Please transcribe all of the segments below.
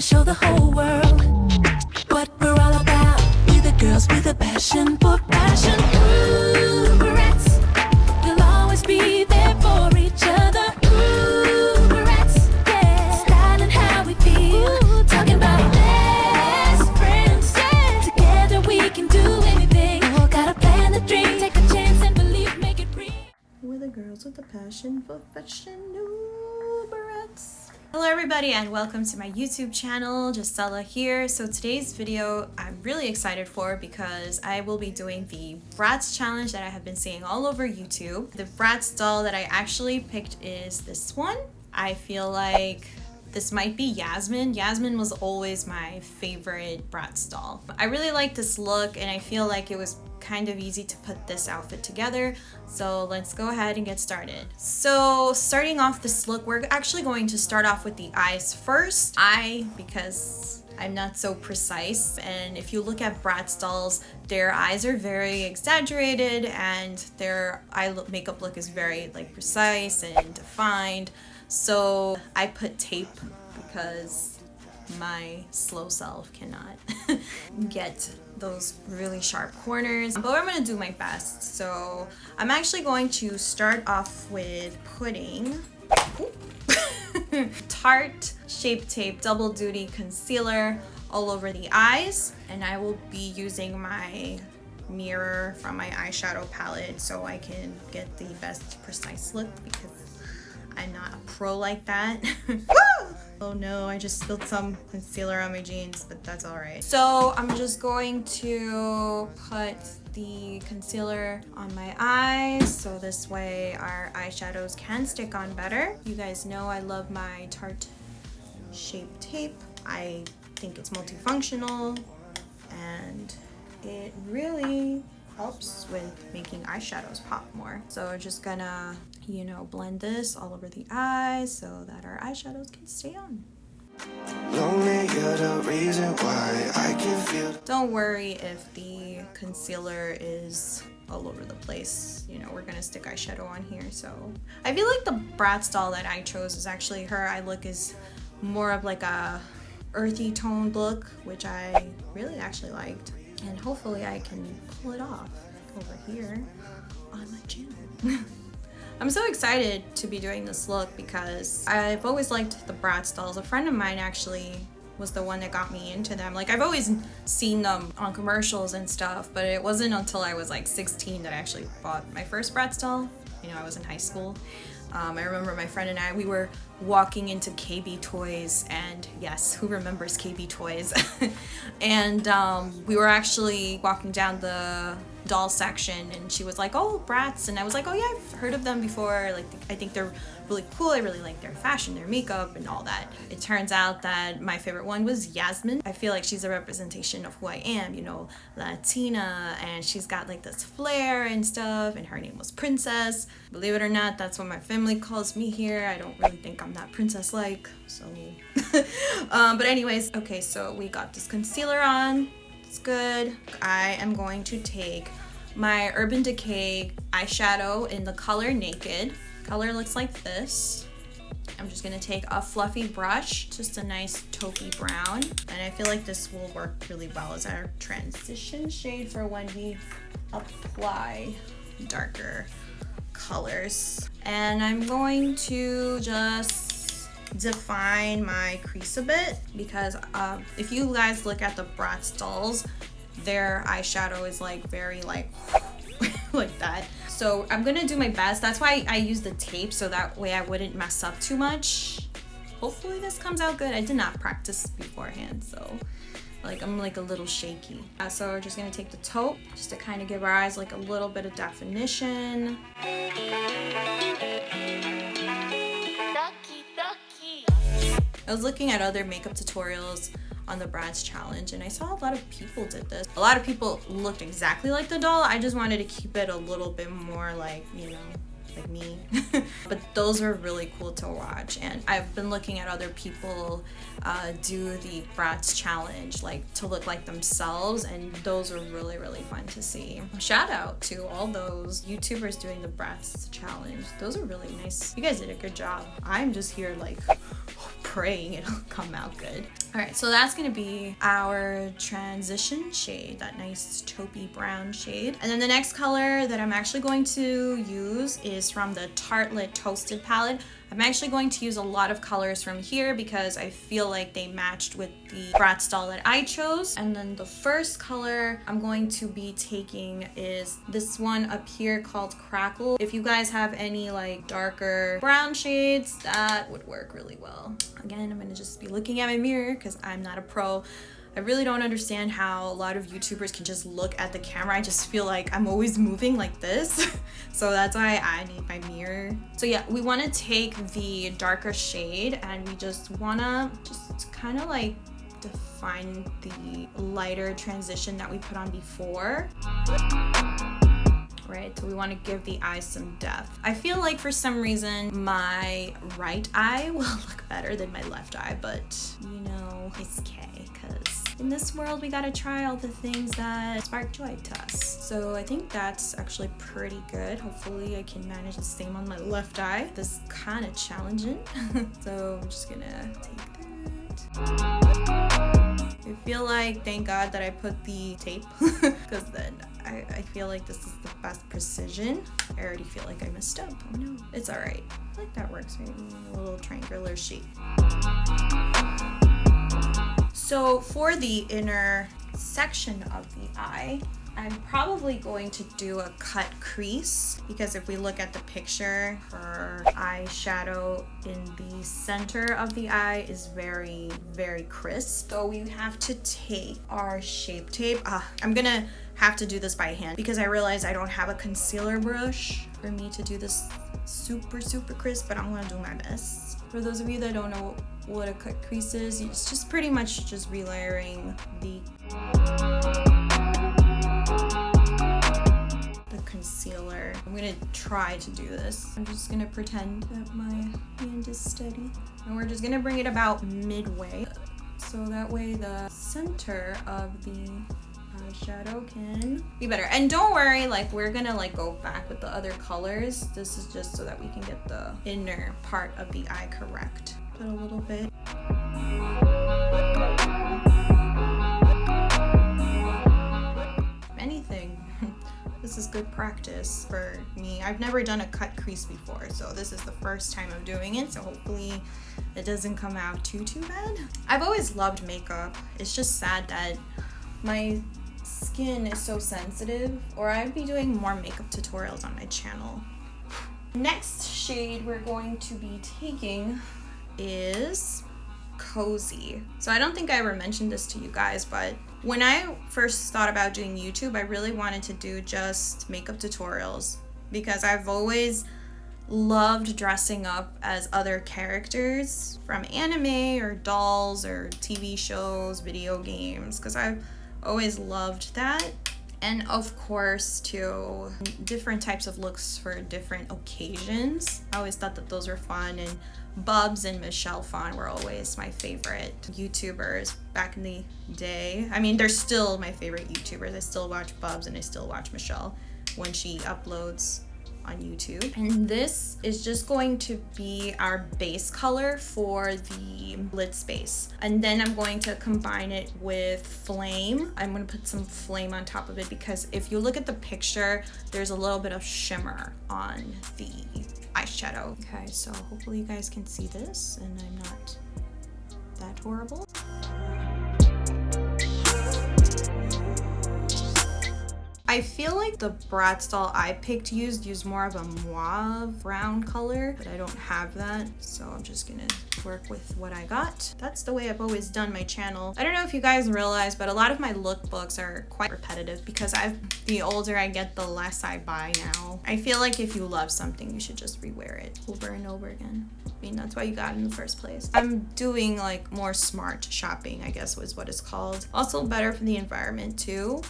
gonna show the whole world what we're all about. We the girls with a passion for fashion. Ooh, Bratz, we'll always be there for each other. Ooh, Bratz, yeah. Style and how we feel. Talking about best friends, yeah. Together we can do anything. Gotta plan the dream, take a chance and believe, make it real. We're the girls with a passion for fashion. Ooh, Bratz. Hello everybody and welcome to my YouTube channel, JosÄ here. So today's video I'm really excited for because I will be doing the Bratz challenge that I have been seeing all over YouTube. The Bratz doll that I actually picked is this one. I feel like this might be Yasmin. Yasmin was always my favorite Bratz doll. I really like this look and I feel like it was kind of easy to put this outfit together. So let's go ahead and get started. So starting off this look, we're actually going to start off with the eyes first. Because I'm not so precise, and if you look at Bratz dolls, their eyes are very exaggerated and their makeup look is very like precise and defined. So I put tape because my slow self cannot get those really sharp corners, but I'm gonna do my best. So I'm actually going to start off with putting Tarte Shape Tape Double Duty Concealer all over the eyes, and I will be using my mirror from my eyeshadow palette so I can get the best precise look because I'm not a pro like that. Oh no, I just spilled some concealer on my jeans, but that's all right. So I'm just going to put the concealer on my eyes so this way our eyeshadows can stick on better. You guys know I love my Tarte Shape Tape. I think it's multifunctional and it really helps with making eyeshadows pop more. So we're just gonna, you know, blend this all over the eyes so that our eyeshadows can stay on. Lonely, you're the reason why I can feel. Don't worry if the concealer is all over the place. You know, we're gonna stick eyeshadow on here. So I feel like the Bratz doll that I chose is actually her eye look is more of like a earthy toned look, which I really actually liked. And hopefully I can pull it off over here on my channel. I'm so excited to be doing this look because I've always liked the Bratz dolls. A friend of mine actually was the one that got me into them. Like, I've always seen them on commercials and stuff, but it wasn't until I was like 16 that I actually bought my first Bratz doll. You know, I was in high school. I remember my friend and I, we were walking into KB Toys, and yes, who remembers KB Toys? And we were actually walking down the doll section and she was like, oh, Bratz, and I was like, oh yeah, I've heard of them before. Like, I think they're really cool. I really like their fashion, their makeup and all that. It turns out that my favorite one was Yasmin. I feel like she's a representation of who I am, you know, Latina, and she's got like this flair and stuff, and her name was Princess. Believe it or not, that's what my family calls me here. I don't really think I'm that princess-like, so but anyways, okay, so we got this concealer on. It's good. I am going to take my Urban Decay eyeshadow in the color Naked. Color looks like this. I'm just gonna take a fluffy brush, just a nice taupey brown, and I feel like this will work really well as our transition shade for when we apply darker colors. And I'm going to just define my crease a bit because if you guys look at the Bratz dolls, their eyeshadow is like very like like that. So I'm gonna do my best. That's why I use the tape, so that way I wouldn't mess up too much. Hopefully this comes out good. I did not practice beforehand, so like I'm like a little shaky. So we're just gonna take the taupe just to kind of give our eyes like a little bit of definition. I was looking at other makeup tutorials on the Bratz challenge and I saw a lot of people did this. A lot of people looked exactly like the doll. I just wanted to keep it a little bit more like, you know, like me. But those are really cool to watch, and I've been looking at other people do the Bratz challenge, like to look like themselves, and those are really, really fun to see. Shout out to all those YouTubers doing the Bratz challenge. Those are really nice. You guys did a good job. I'm just here like praying it'll come out good. All right, so that's gonna be our transition shade, that nice taupey brown shade. And then the next color that I'm actually going to use is from the Tarte Toasted palette. I'm actually going to use a lot of colors from here because I feel like they matched with the Bratz doll that I chose. And then the first color I'm going to be taking is this one up here called Crackle. If you guys have any like darker brown shades, that would work really well. Again, I'm gonna just be looking at my mirror because I'm not a pro. I really don't understand how a lot of YouTubers can just look at the camera. I just feel like I'm always moving like this. So that's why I need my mirror. So yeah, we want to take the darker shade and we just want to just kind of like define the lighter transition that we put on before. Right, so we want to give the eye some depth. I feel like for some reason my right eye will look better than my left eye, but you know, it's okay, because in this world we gotta try all the things that spark joy to us. So I think that's actually pretty good. Hopefully I can manage the same on my left eye. This is kind of challenging. So I'm just gonna take that. I feel like, thank God that I put the tape, because then I feel like this is the best precision. I already feel like I messed up. Oh no, it's all right. I feel like that works, right? A little triangular shape. So for the inner section of the eye, I'm probably going to do a cut crease, because if we look at the picture, her eyeshadow in the center of the eye is very, very crisp. So we have to take our Shape Tape. I'm gonna have to do this by hand because I realize I don't have a concealer brush for me to do this super, super crisp, but I'm gonna do my best. For those of you that don't know what a cut crease is, it's just pretty much just relayering the concealer. I'm gonna try to do this. I'm just gonna pretend that my hand is steady. And we're just gonna bring it about midway, so that way the center of the eyeshadow can be better. And don't worry, like we're gonna like go back with the other colors. This is just so that we can get the inner part of the eye correct. Put a little bit. Anything. This is good practice for me. I've never done a cut crease before, so this is the first time I'm doing it, so hopefully it doesn't come out too bad. I've always loved makeup. It's just sad that my skin is so sensitive, or I'd be doing more makeup tutorials on my channel. Next shade we're going to be taking is Cozy. So I don't think I ever mentioned this to you guys, but when I first thought about doing YouTube, I really wanted to do just makeup tutorials because I've always loved dressing up as other characters from anime or dolls or TV shows, video games, because I've always loved that. And of course, too, different types of looks for different occasions. I always thought that those were fun, and Bubs and Michelle Phan were always my favorite YouTubers back in the day. I mean, they're still my favorite YouTubers. I still watch Bubs and I still watch Michelle when she uploads on YouTube. And this is just going to be our base color for the lid space. And then I'm going to combine it with Flame. I'm going to put some Flame on top of it because if you look at the picture, there's a little bit of shimmer on the eyeshadow. Okay, so hopefully you guys can see this and I'm not that horrible. I feel like the Bratz doll I picked used more of a mauve brown color, but I don't have that, so I'm just gonna work with what I got. That's the way I've always done my channel. I don't know if you guys realize, but a lot of my lookbooks are quite repetitive because the older I get, the less I buy now. I feel like if you love something, you should just rewear it over and over again. I mean, that's why you got it in the first place. I'm doing like more smart shopping, I guess was what it's called. Also better for the environment too.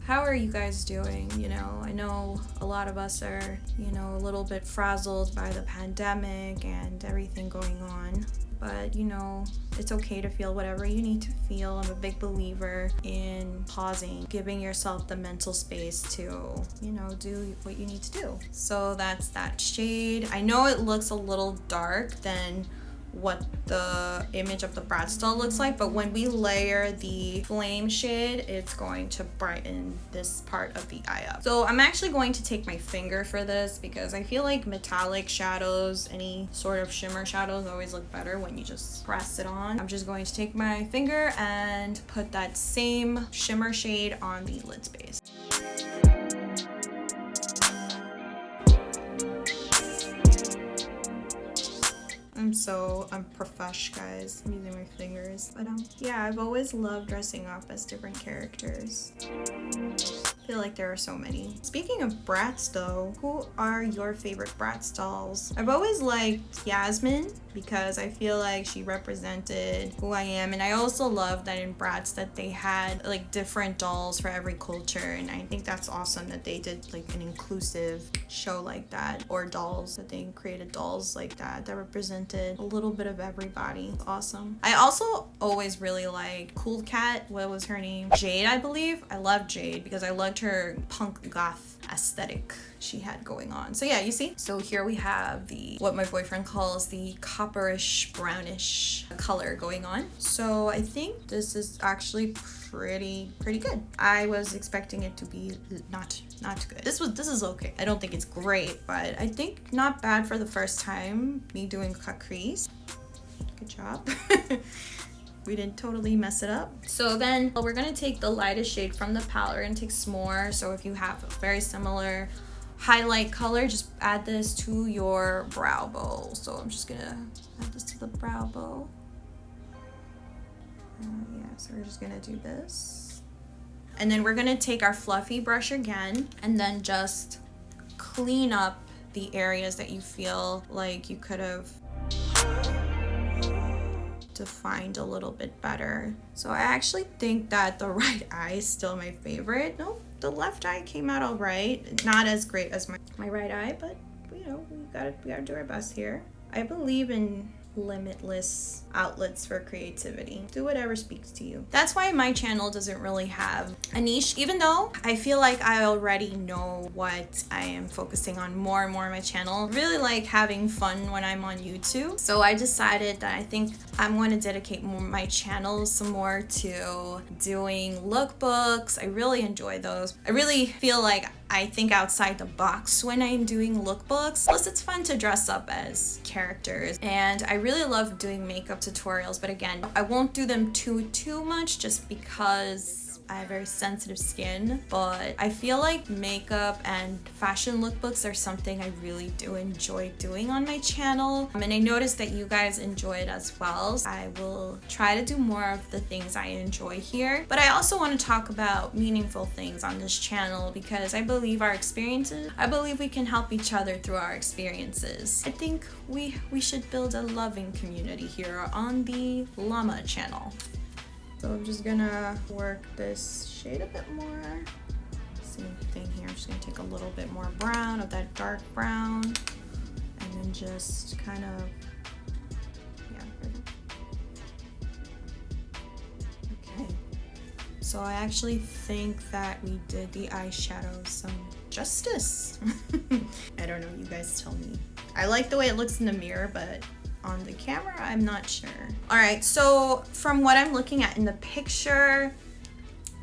How are you guys doing? You know, I know a lot of us are, you know, a little bit frazzled by the pandemic and everything going on. But, you know, it's okay to feel whatever you need to feel. I'm a big believer in pausing, giving yourself the mental space to, you know, do what you need to do. So that's that shade. I know it looks a little dark than what the image of the Bratz doll looks like, but when we layer the flame shade, it's going to brighten this part of the eye up. So I'm actually going to take my finger for this because I feel like metallic shadows, any sort of shimmer shadows always look better when you just press it on. I'm just going to take my finger and put that same shimmer shade on the lid space. I'm profesh, guys. I'm using my fingers. But yeah, I've always loved dressing up as different characters. I feel like there are so many. Speaking of Bratz though, who are your favorite Bratz dolls? I've always liked Yasmin because I feel like she represented who I am, and I also love that in Bratz that they had like different dolls for every culture, and I think that's awesome that they did like an inclusive show like that, or dolls, that they created dolls like that represented a little bit of everybody. Awesome. I also always really liked Cool Cat. What was her name? Jade, I believe. I love Jade because I loved her punk goth aesthetic she had going on. So yeah, you see? So here we have the, what my boyfriend calls the copperish brownish color going on. So I think this is actually pretty good. I was expecting it to be not good. This is okay. I don't think it's great, but I think not bad for the first time me doing cut crease. Good job. We didn't totally mess it up. So then we're gonna take the lightest shade from the palette. We're gonna take S'more. So if you have a very similar highlight color, just add this to your brow bowl. So I'm just gonna add this to the brow bowl. Yeah, so we're just gonna do this. And then we're gonna take our fluffy brush again and then just clean up the areas that you feel like you could have defined a little bit better. So I actually think that the right eye is still my favorite. No, the left eye came out all right. Not as great as my right eye, but you know, we gotta do our best here. I believe in limitless outlets for creativity. Do whatever speaks to you. That's why my channel doesn't really have a niche, even though I feel like I already know what I am focusing on more and more on my channel. I really like having fun when I'm on YouTube. So I decided that I think I'm going to dedicate my channel some more to doing lookbooks. I really enjoy those. I really feel like I think outside the box when I'm doing lookbooks. Plus, it's fun to dress up as characters, and I really love doing makeup tutorials, but again, I won't do them too much just because I have very sensitive skin. But I feel like makeup and fashion lookbooks are something I really do enjoy doing on my channel, and I noticed that you guys enjoy it as well. So I will try to do more of the things I enjoy here, but I also want to talk about meaningful things on this channel because I believe we can help each other through our experiences. I think we should build a loving community here on the Llama channel. So I'm just gonna work this shade a bit more. Same thing here. I'm just gonna take a little bit more brown, of that dark brown, and then just kind of, yeah. Okay. So I actually think that we did the eyeshadow some justice. I don't know, you guys tell me. I like the way it looks in the mirror, but on the camera, I'm not sure. All right, so from what I'm looking at in the picture,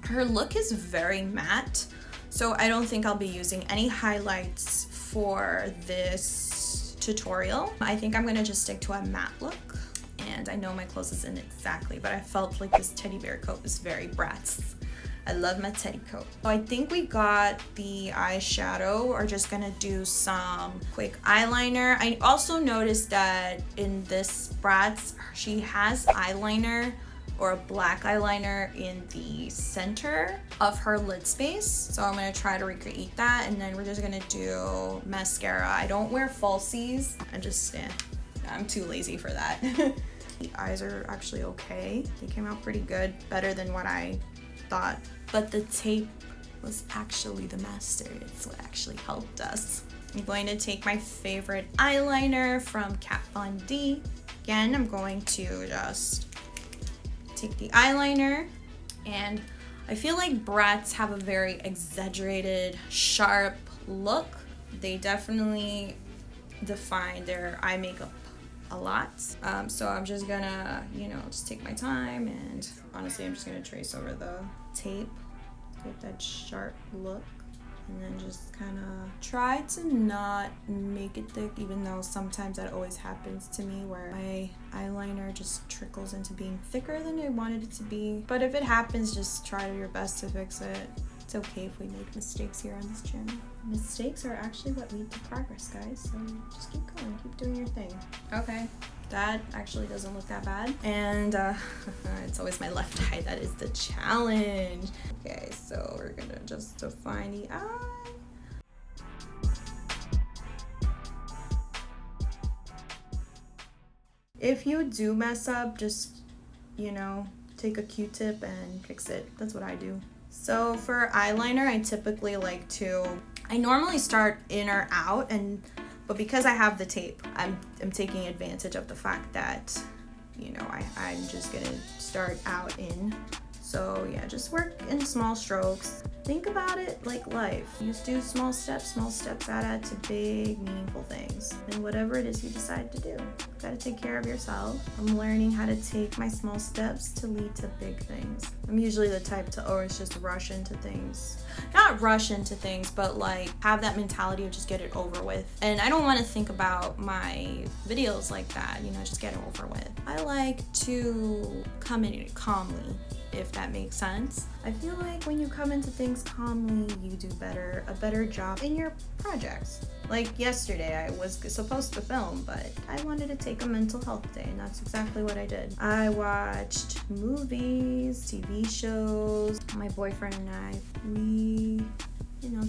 her look is very matte. So I don't think I'll be using any highlights for this tutorial. I think I'm gonna just stick to a matte look. And I know my clothes isn't exactly, but I felt like this teddy bear coat was very Bratz. I love my teddy coat. So I think we got the eyeshadow. We're just gonna do some quick eyeliner. I also noticed that in this Bratz, she has eyeliner, or a black eyeliner, in the center of her lid space. So I'm gonna try to recreate that, and then we're just gonna do mascara. I don't wear falsies. I'm too lazy for that. The eyes are actually okay. They came out pretty good, better than what I thought. But the tape was actually the master. It's what actually helped us. I'm going to take my favorite eyeliner from Kat Von D. Again, I'm going to just take the eyeliner, and I feel like Bratz have a very exaggerated, sharp look. They definitely define their eye makeup a lot. So I'm just gonna, just take my time, and honestly, I'm just gonna trace over the tape, get that sharp look, and then just kind of try to not make it thick, even though sometimes that always happens to me where my eyeliner just trickles into being thicker than I wanted it to be. But if it happens, just try your best to fix it. It's okay if we make mistakes here on this channel. Mistakes are actually what lead to progress, guys, so just keep going, keep doing your thing. Okay, that actually doesn't look that bad. And it's always my left eye that is the challenge. Okay, so we're gonna just define the eye. If you do mess up, just, take a Q-tip and fix it. That's what I do. So for eyeliner, I normally start in or out, but because I have the tape, I'm taking advantage of the fact that, I'm just gonna start out in. So yeah, just work in small strokes. Think about it like life. You just do small steps add up to big, meaningful things. And whatever it is you decide to do, you gotta take care of yourself. I'm learning how to take my small steps to lead to big things. I'm usually the type to always just rush into things. Not rush into things, but like have that mentality of just get it over with. And I don't want to think about my videos like that, just get it over with. I like to come in calmly, if that makes sense. I feel like when you come into things calmly, you do a better job in your projects. Like yesterday, I was supposed to film, but I wanted to take a mental health day, and that's exactly what I did. I watched movies, TV shows. My boyfriend and I, we,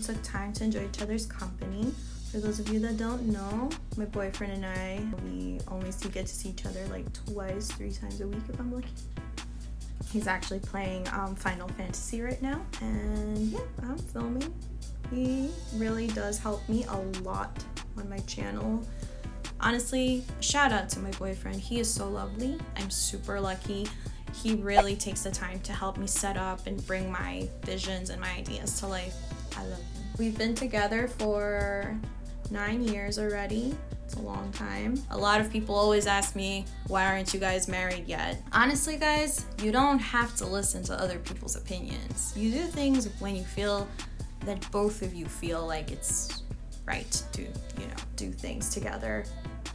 took time to enjoy each other's company. For those of you that don't know, my boyfriend and I, we only get to see each other like 3 times a week if I'm lucky. He's actually playing Final Fantasy right now, and yeah, I'm filming. He really does help me a lot on my channel. Honestly, shout out to my boyfriend. He is so lovely. I'm super lucky. He really takes the time to help me set up and bring my visions and my ideas to life. I love him. We've been together for 9 years already. It's a long time. A lot of people always ask me, why aren't you guys married yet? Honestly, guys, you don't have to listen to other people's opinions. You do things when you feel that both of you feel like it's right to, do things together.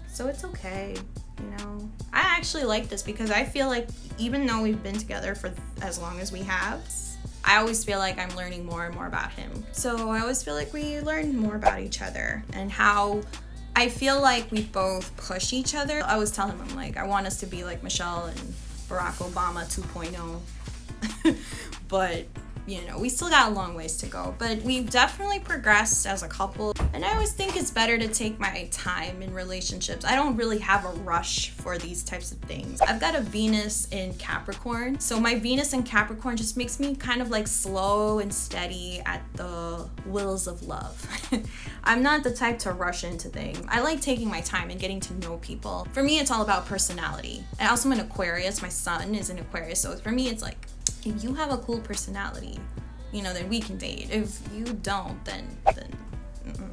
So it's okay, I actually like this because I feel like even though we've been together for as long as we have, I always feel like I'm learning more and more about him. So I always feel like we learn more about each other and how I feel like we both push each other. I was telling him, I'm like, I want us to be like Michelle and Barack Obama 2.0. But, we still got a long ways to go. But we've definitely progressed as a couple. And I always think it's better to take my time in relationships. I don't really have a rush for these types of things. I've got a Venus in Capricorn. So my Venus in Capricorn just makes me kind of like slow and steady at the wheels of love. I'm not the type to rush into things. I like taking my time and getting to know people. For me, it's all about personality. And also I'm an Aquarius. My son is an Aquarius. So for me, it's like, if you have a cool personality, then we can date. If you don't, then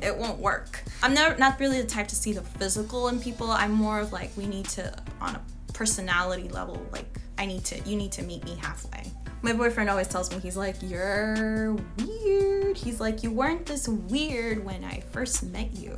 it won't work. I'm not really the type to see the physical in people. I'm more of like, we need to, on a personality level, like you need to meet me halfway. My boyfriend always tells me, he's like, you're weird. He's like, you weren't this weird when I first met you.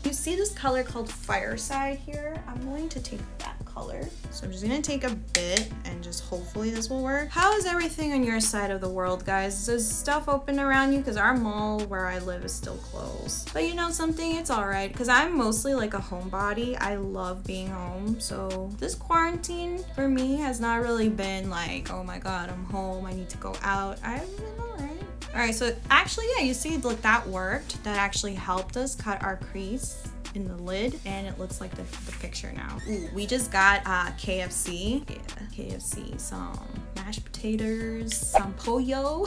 You see this color called Fireside here? I'm going to take that color. So I'm just gonna take a bit and just hopefully this will work. How is everything on your side of the world, guys? Is stuff open around you? Because our mall where I live is still closed. But something, it's all right. Because I'm mostly like a homebody. I love being home. So this quarantine for me has not really been like, oh my God, I'm home, I need to go out. I've been all right. All right, so actually, yeah, you see, look, that worked. That actually helped us cut our crease in the lid, and it looks like the picture now. Ooh, we just got KFC. Yeah, KFC, some mashed potatoes, some pollo,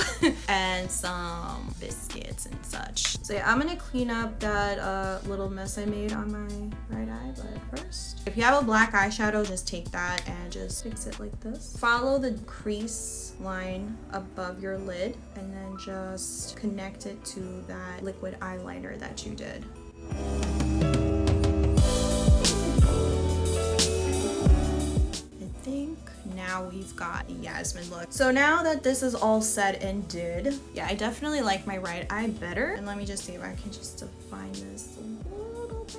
and some biscuits and such. So yeah, I'm gonna clean up that little mess I made on my right eye, but first, if you have a black eyeshadow, just take that and just fix it like this. Follow the crease line above your lid and then just connect it to that liquid eyeliner that you did. Now we've got a Yasmin look. So now that this is all said and did, yeah, I definitely like my right eye better. And let me just see if I can just define this a little bit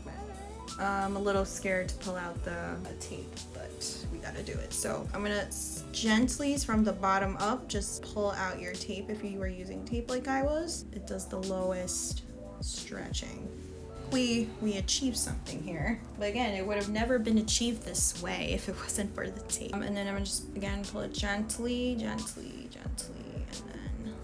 better. I'm a little scared to pull out the tape, but we gotta do it. So I'm gonna gently from the bottom up, just pull out your tape if you were using tape like I was. It does the lowest stretching. We achieved something here, but again, it would have never been achieved this way if it wasn't for the tape. And then I'm gonna just again pull it gently, and then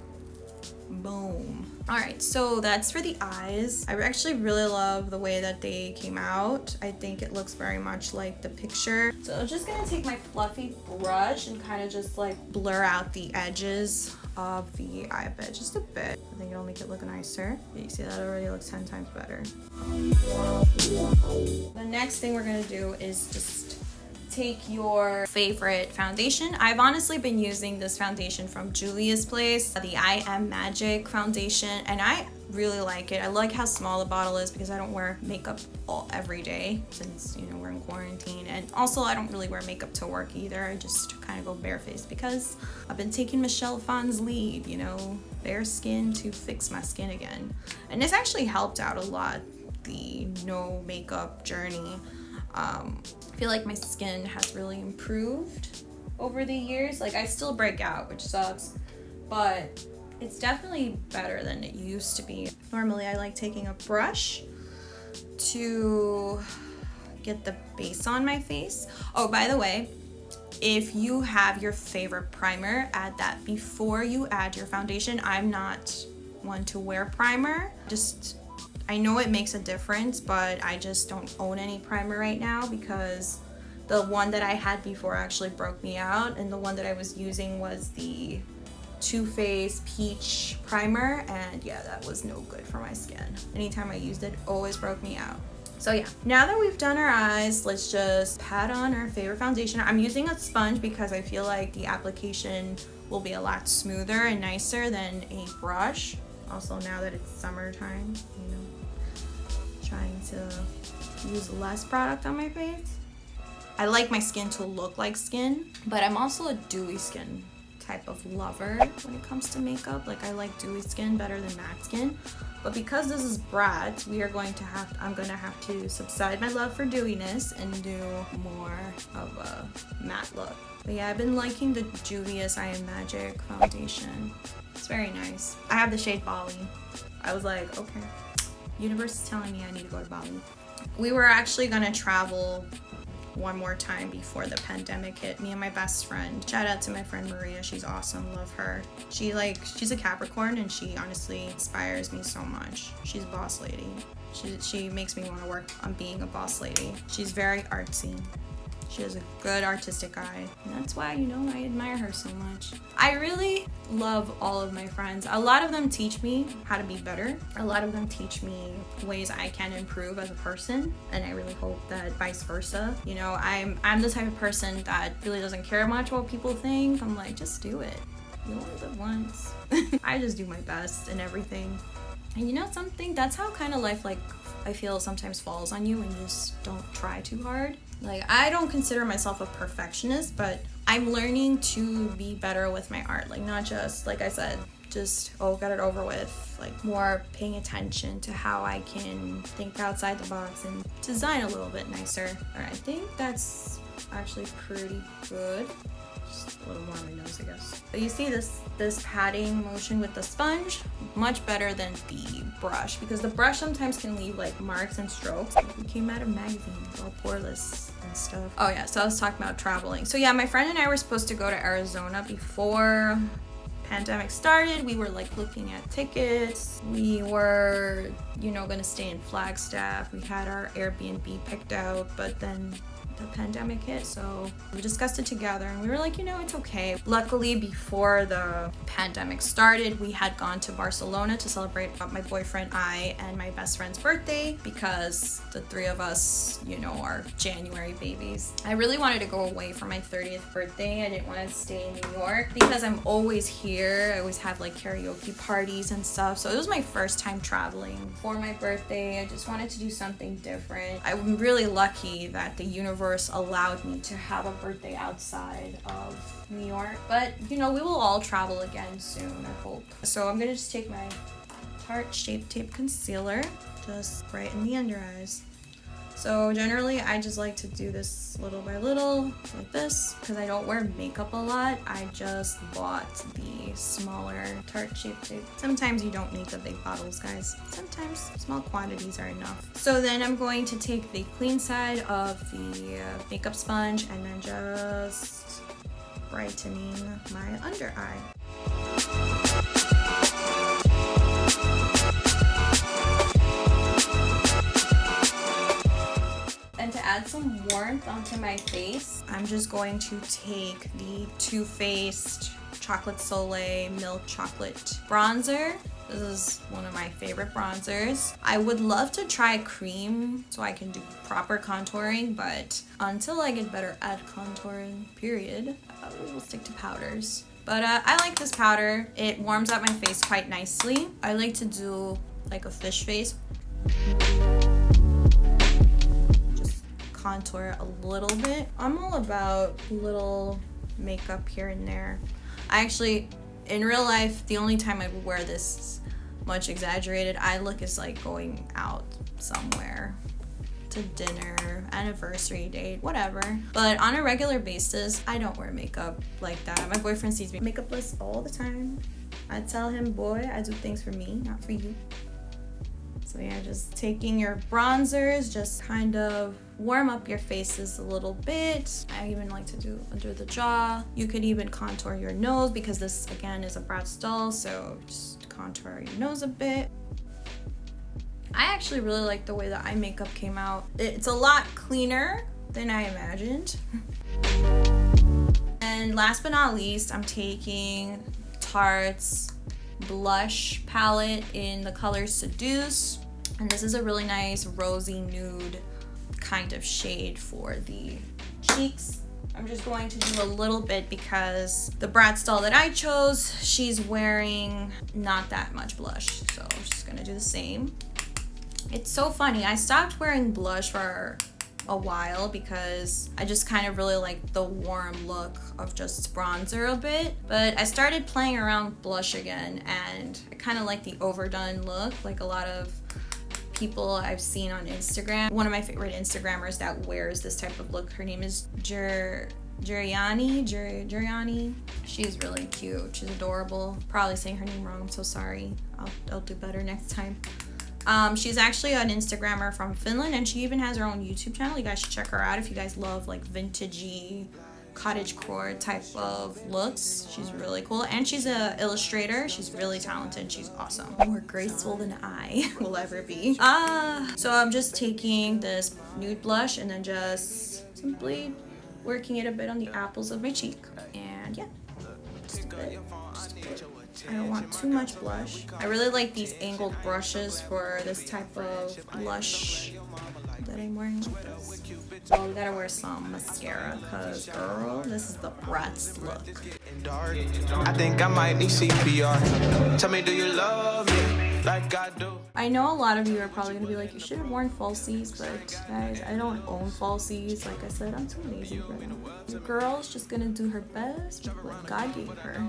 boom. All right, so that's for the eyes. I actually really love the way that they came out. I think it looks very much like the picture. So I'm just gonna take my fluffy brush and kind of just like blur out the edges of the eye bit just a bit. I think it'll make it look nicer. You see that already looks 10 times better. The next thing we're gonna do is just take your favorite foundation. I've honestly been using this foundation from Juvia's place, the I Am Magic foundation, and I really like it. I like how small the bottle is because I don't wear makeup every day since, you know, we're in quarantine, and also I don't really wear makeup to work either. I just kind of go barefaced because I've been taking Michelle Phan's lead, you know, bare skin to fix my skin again, and it's actually helped out a lot, the no makeup journey. I feel like my skin has really improved over the years. Like, I still break out, which sucks, but it's definitely better than it used to be. Normally I like taking a brush to get the base on my face. Oh, by the way, if you have your favorite primer, add that before you add your foundation. I'm not one to wear primer. I know it makes a difference, but I just don't own any primer right now because the one that I had before actually broke me out, and the one that I was using was the Too Faced Peach primer, and yeah, that was no good for my skin. Anytime I used it, always broke me out. So yeah, now that we've done our eyes, let's just pat on our favorite foundation. I'm using a sponge because I feel like the application will be a lot smoother and nicer than a brush. Also, now that it's summertime, you know, trying to use less product on my face. I like my skin to look like skin, but I'm also a dewy skin type of lover when it comes to makeup. Like, I like dewy skin better than matte skin, but because this is Bratz, I'm gonna have to subside my love for dewiness and do more of a matte look. But yeah, I've been liking the Juvia's I Am Magic foundation. It's very nice. I have the shade Bali. I was like, okay, universe is telling me I need to go to Bali. We were actually gonna travel one more time before the pandemic hit. Me and my best friend. Shout out to my friend Maria. She's awesome. Love her. She's a Capricorn, and she honestly inspires me so much. She's a boss lady. She makes me want to work on being a boss lady. She's very artsy. She has a good artistic eye, and that's why, you know, I admire her so much. I really love all of my friends. A lot of them teach me how to be better. A lot of them teach me ways I can improve as a person, and I really hope that vice versa. You know, I'm the type of person that really doesn't care much what people think. I'm like, just do it. You only live once. I just do my best in everything. And you know something? That's how kind of life, like, I feel sometimes falls on you when you just don't try too hard. Like, I don't consider myself a perfectionist, but I'm learning to be better with my art. Like, not just, like I said, just, get it over with. Like, more paying attention to how I can think outside the box and design a little bit nicer. All right, I think that's actually pretty good. Just a little more on my nose, I guess. But you see this patting motion with the sponge, much better than the brush, because the brush sometimes can leave like marks and strokes. We came out of magazines, all poreless and stuff. Oh yeah, so I was talking about traveling. So yeah, my friend and I were supposed to go to Arizona before pandemic started. We were like looking at tickets. We were, you know, gonna stay in Flagstaff. We had our Airbnb picked out, but then the pandemic hit, so we discussed it together and we were like, you know, it's okay. Luckily, before the pandemic started, we had gone to Barcelona to celebrate my boyfriend, I, and my best friend's birthday, because the three of us, you know, are January babies. I really wanted to go away for my 30th birthday. I didn't want to stay in New York because I'm always here. I always have like karaoke parties and stuff, so it was my first time traveling for my birthday. I just wanted to do something different. I'm really lucky that the universe allowed me to have a birthday outside of New York, but you know, we will all travel again soon, I hope. So I'm gonna just take my Tarte Shape Tape Concealer, just brighten the under eyes. So generally I just like to do this little by little, like this, because I don't wear makeup a lot. I just bought the smaller Tarte Shape Tape. Sometimes you don't need the big bottles, guys. Sometimes small quantities are enough. So then I'm going to take the clean side of the makeup sponge and then just brightening my under eye. And to add some warmth onto my face, I'm just going to take the Too Faced Chocolate Soleil Milk Chocolate Bronzer. This is one of my favorite bronzers. I would love to try cream so I can do proper contouring, but until I get better at contouring, period, we will stick to powders. But I like this powder. It warms up my face quite nicely. I like to do like a fish face. Contour a little bit. I'm all about little makeup here and there. I actually, in real life, the only time I would wear this much exaggerated eye look is like going out somewhere to dinner, anniversary date, whatever. But on a regular basis, I don't wear makeup like that. My boyfriend sees me makeupless all the time. I tell him, boy, I do things for me, not for you. So yeah, just taking your bronzers, just kind of warm up your faces a little bit. I even like to do under the jaw. You could even contour your nose because this again is a Bratz doll, so just contour your nose a bit. I actually really like the way the eye makeup came out. It's a lot cleaner than I imagined. And last but not least, I'm taking Tarte's blush palette in the color Seduce. And this is a really nice rosy nude kind of shade for the cheeks. I'm just going to do a little bit because the Bratz doll that I chose, she's wearing not that much blush. So I'm just gonna do the same. It's so funny, I stopped wearing blush for a while because I just kind of really like the warm look of just bronzer a bit, but I started playing around with blush again and I kind of like the overdone look, like a lot of people I've seen on Instagram. One of my favorite Instagrammers that wears this type of look, her name is Juriani. She's really cute, she's adorable. Probably saying her name wrong, I'm so sorry. I'll do better next time. She's actually an Instagrammer from Finland and she even has her own YouTube channel. You guys should check her out if you guys love like vintagey cottagecore type of looks. She's really cool and she's an illustrator. She's really talented. She's awesome. More graceful than I will ever be. So I'm just taking this nude blush and then just simply working it a bit on the apples of my cheek. And yeah, just a bit. I don't want too much blush. I really like these angled brushes for this type of blush that I'm wearing like this. So we gotta wear some mascara because girl, this is the Bratz look. I think I might need CPR. Tell me, do you love me like I do? I know a lot of you are probably gonna be like, you should have worn falsies, but guys, I don't own falsies. Like I said, I'm too lazy for them. The girl's just gonna do her best with what God gave her.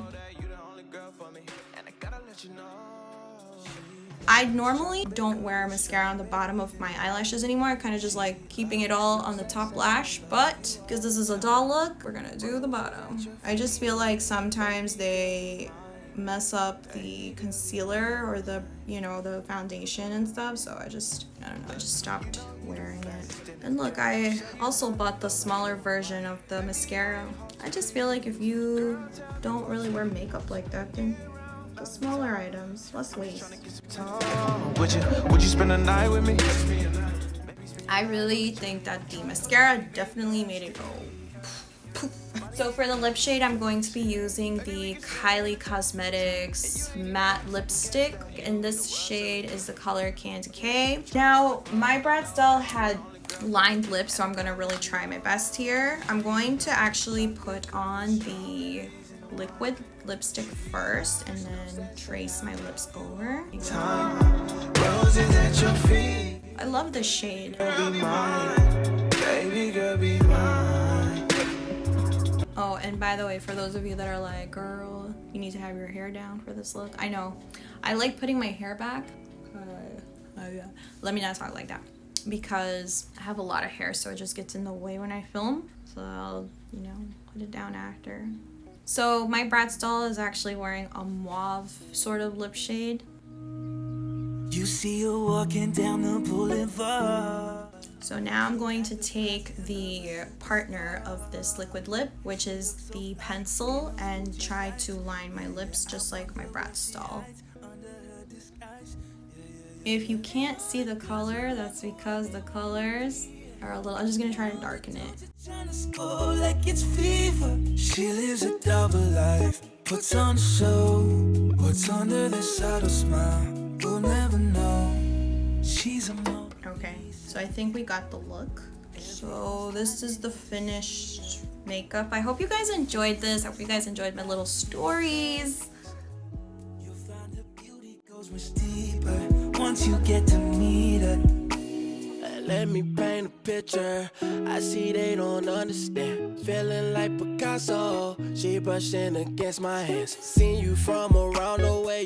I normally don't wear mascara on the bottom of my eyelashes anymore. I kind of just like keeping it all on the top lash, but because this is a doll look, we're gonna do the bottom. I just feel like sometimes they mess up the concealer or the, you know, the foundation and stuff, so I just stopped wearing it. And look, I also bought the smaller version of the mascara. I just feel like if you don't really wear makeup like that, then the smaller items, less waste. Would you spend a night with me? I really think that the mascara definitely made it go. So for the lip shade, I'm going to be using the Kylie Cosmetics matte lipstick, and this shade is the color Decay. Now, my Bratz doll had lined lips, so I'm gonna really try my best here. I'm going to actually put on the liquid lipstick first and then trace my lips over. Roses at your feet. I love this shade. Be mine. Baby girl, be mine. Oh, and by the way, for those of you that are like, girl, you need to have your hair down for this look. I know. I like putting my hair back. Let me not talk like that. Because I have a lot of hair, so it just gets in the way when I film. So I'll, put it down after. So my Bratz doll is actually wearing a mauve sort of lip shade. You see her walking down the boulevard. So now I'm going to take the partner of this liquid lip, which is the pencil, and try to line my lips just like my Bratz doll. If you can't see the color, that's because the colors are a little... I'm just gonna try to darken it. Like it's fever. She lives a double life, puts on a show. What's under this subtle smile? We'll never know. She's a mo. Okay, so I think we got the look. So this is the finished makeup. I hope you guys enjoyed this. I hope you guys enjoyed my little stories. You'll find her beauty goes much deeper once you get to meet her. Let me paint a picture. I see they don't understand. Feeling like Picasso. She brushing against my hands. Seen you from around the way.